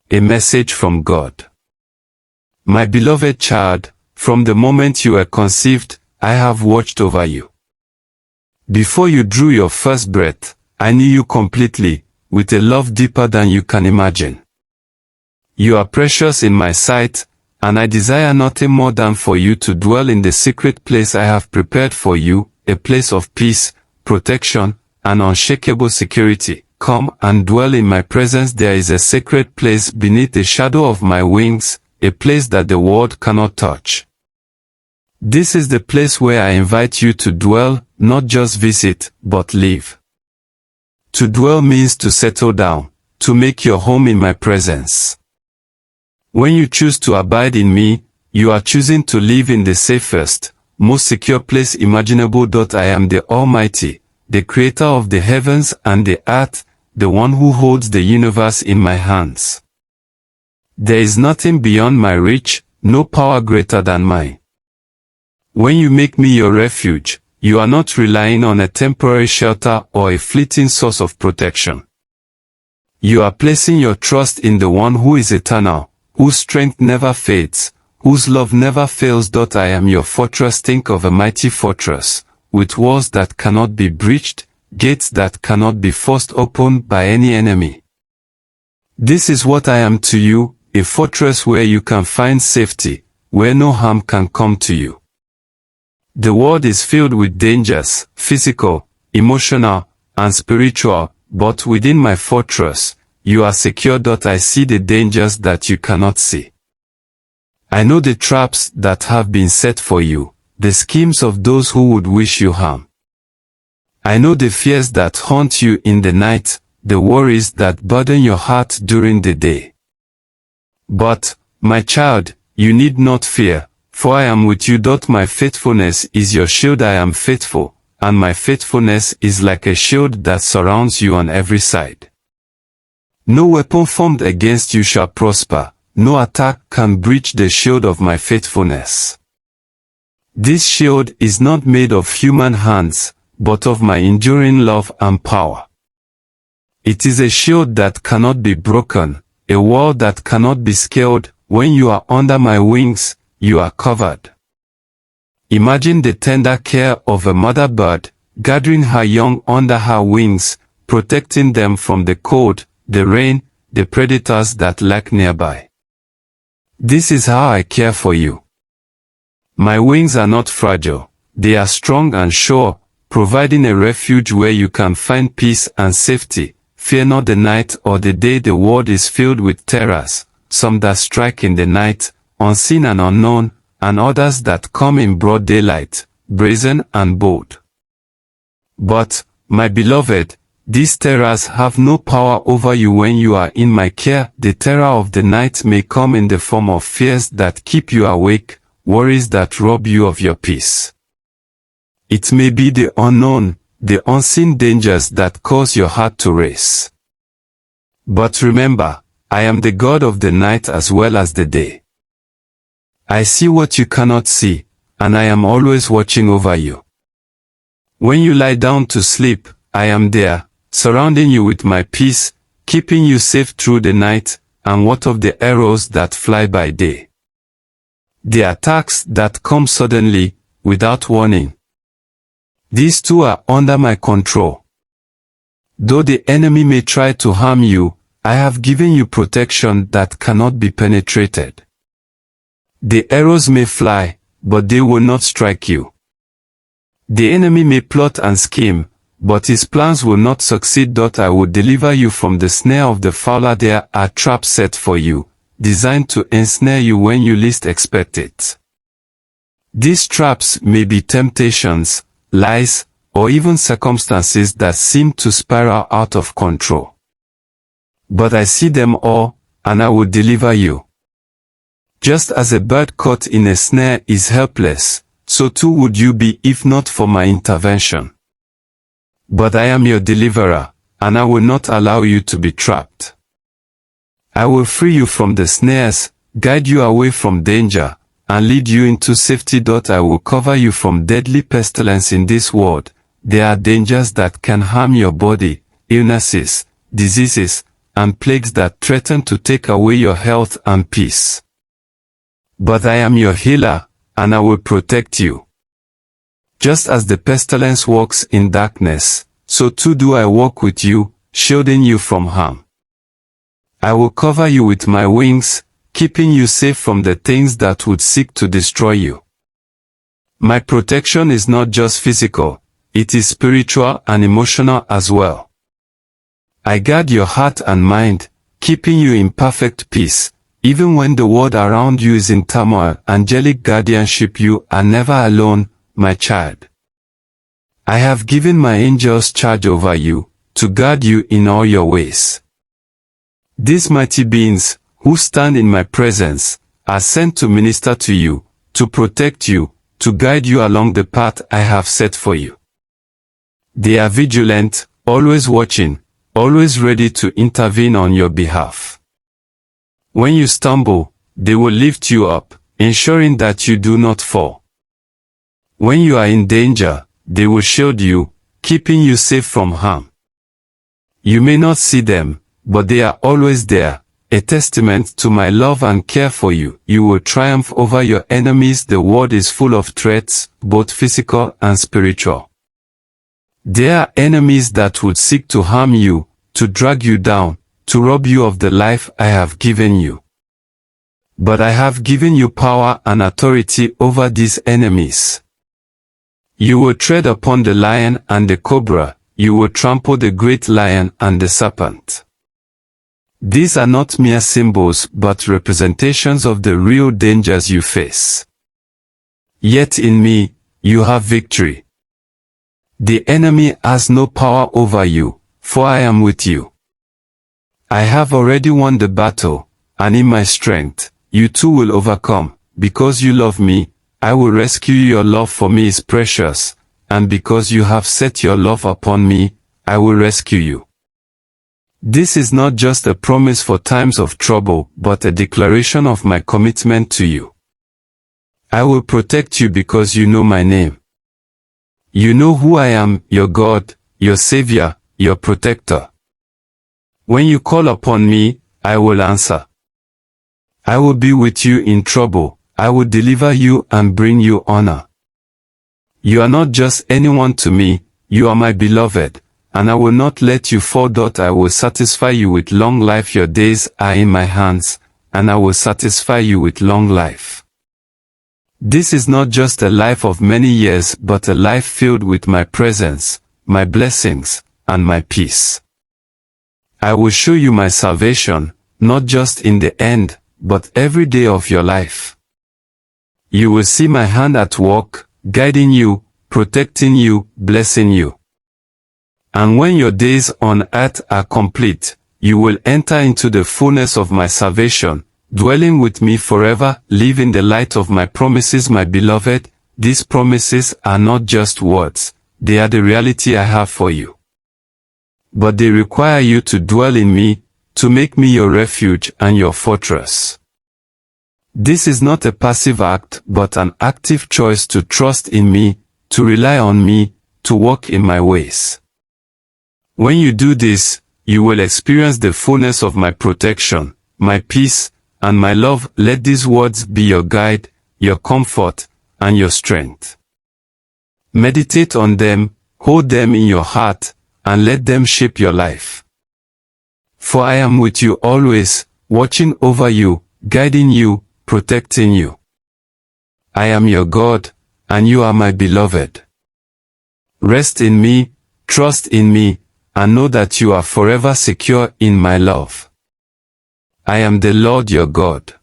a message from God. My beloved child, from the moment you were conceived, I have watched over you. Before you drew your first breath, I knew you completely, with a love deeper than you can imagine. You are precious in my sight, and I desire nothing more than for you to dwell in the secret place I have prepared for you, a place of peace, protection, and unshakable security. Come and dwell in my presence. There is a sacred place beneath the shadow of my wings, a place that the world cannot touch. This is the place where I invite you to dwell, not just visit, but live. To dwell means to settle down, to make your home in my presence. When you choose to abide in me, you are choosing to live in the safest, most secure place imaginable. I am the Almighty, the Creator of the heavens and the earth, the one who holds the universe in my hands. There is nothing beyond my reach, no power greater than mine. When you make me your refuge, you are not relying on a temporary shelter or a fleeting source of protection. You are placing your trust in the one who is eternal, whose strength never fades, whose love never fails. I am your fortress. Think of a mighty fortress, with walls that cannot be breached, gates that cannot be forced open by any enemy. This is what I am to you, a fortress where you can find safety, where no harm can come to you. The world is filled with dangers, physical, emotional, and spiritual, but within my fortress, you are secure. I see the dangers that you cannot see. I know the traps that have been set for you, the schemes of those who would wish you harm. I know the fears that haunt you in the night, the worries that burden your heart during the day. But, my child, you need not fear, for I am with you. My faithfulness is your shield. I am faithful, and my faithfulness is like a shield that surrounds you on every side. No weapon formed against you shall prosper, no attack can breach the shield of my faithfulness. This shield is not made of human hands, but of my enduring love and power. It is a shield that cannot be broken, a wall that cannot be scaled. When you are under my wings, you are covered. Imagine the tender care of a mother bird, gathering her young under her wings, protecting them from the cold, the rain, the predators that lurk nearby. This is how I care for you. My wings are not fragile, they are strong and sure, providing a refuge where you can find peace and safety. Fear not the night or the day. The world is filled with terrors, some that strike in the night, unseen and unknown, and others that come in broad daylight, brazen and bold. But, my beloved, these terrors have no power over you when you are in my care. The terror of the night may come in the form of fears that keep you awake, worries that rob you of your peace. It may be the unknown, the unseen dangers that cause your heart to race. But remember, I am the God of the night as well as the day. I see what you cannot see, and I am always watching over you. When you lie down to sleep, I am there, surrounding you with my peace, keeping you safe through the night. And what of the arrows that fly by day? The attacks that come suddenly, without warning. These too are under my control. Though the enemy may try to harm you, I have given you protection that cannot be penetrated. The arrows may fly, but they will not strike you. The enemy may plot and scheme, but his plans will not succeed. I will deliver you from the snare of the fowler. There are traps set for you, designed to ensnare you when you least expect it. These traps may be temptations, lies, or even circumstances that seem to spiral out of control. But I see them all, and I will deliver you. Just as a bird caught in a snare is helpless, so too would you be if not for my intervention. But I am your deliverer, and I will not allow you to be trapped. I will free you from the snares, guide you away from danger, and lead you into safety. I will cover you from deadly pestilence in this world. There are dangers that can harm your body, illnesses, diseases, and plagues that threaten to take away your health and peace. But I am your healer, and I will protect you. Just as the pestilence walks in darkness, so too do I walk with you, shielding you from harm. I will cover you with my wings, keeping you safe from the things that would seek to destroy you. My protection is not just physical, it is spiritual and emotional as well. I guard your heart and mind, keeping you in perfect peace, even when the world around you is in turmoil. Angelic guardianship. You are never alone, my child. I have given my angels charge over you, to guard you in all your ways. These mighty beings, who stand in my presence, are sent to minister to you, to protect you, to guide you along the path I have set for you. They are vigilant, always watching, always ready to intervene on your behalf. When you stumble, they will lift you up, ensuring that you do not fall. When you are in danger, they will shield you, keeping you safe from harm. You may not see them, but they are always there, a testament to my love and care for you. You will triumph over your enemies. The world is full of threats, both physical and spiritual. There are enemies that would seek to harm you, to drag you down, to rob you of the life I have given you. But I have given you power and authority over these enemies. You will tread upon the lion and the cobra. You will trample the great lion and the serpent. These are not mere symbols but representations of the real dangers you face. Yet in me, you have victory. The enemy has no power over you, for I am with you. I have already won the battle, and in my strength, you too will overcome. Because you love me, I will rescue you. Your love for me is precious, and because you have set your love upon me, I will rescue you. This is not just a promise for times of trouble, but a declaration of my commitment to you. I will protect you because you know my name. You know who I am, your God, your Savior, your protector. When you call upon me, I will answer. I will be with you in trouble. I will deliver you and bring you honor. You are not just anyone to me, you are my beloved, and I will not let you fall. I will satisfy you with long life. Your days are in my hands, and I will satisfy you with long life. This is not just a life of many years, but a life filled with my presence, my blessings, and my peace. I will show you my salvation, not just in the end, but every day of your life. You will see my hand at work, guiding you, protecting you, blessing you. And when your days on earth are complete, you will enter into the fullness of my salvation, dwelling with me forever. Live in the light of my promises, my beloved. These promises are not just words, they are the reality I have for you. But they require you to dwell in me, to make me your refuge and your fortress. This is not a passive act, but an active choice to trust in me, to rely on me, to walk in my ways. When you do this, you will experience the fullness of my protection, my peace, and my love. Let these words be your guide, your comfort, and your strength. Meditate on them, hold them in your heart, and let them shape your life. For I am with you always, watching over you, guiding you, protecting you. I am your God, and you are my beloved. Rest in me, trust in me, and know that you are forever secure in my love. I am the Lord your God.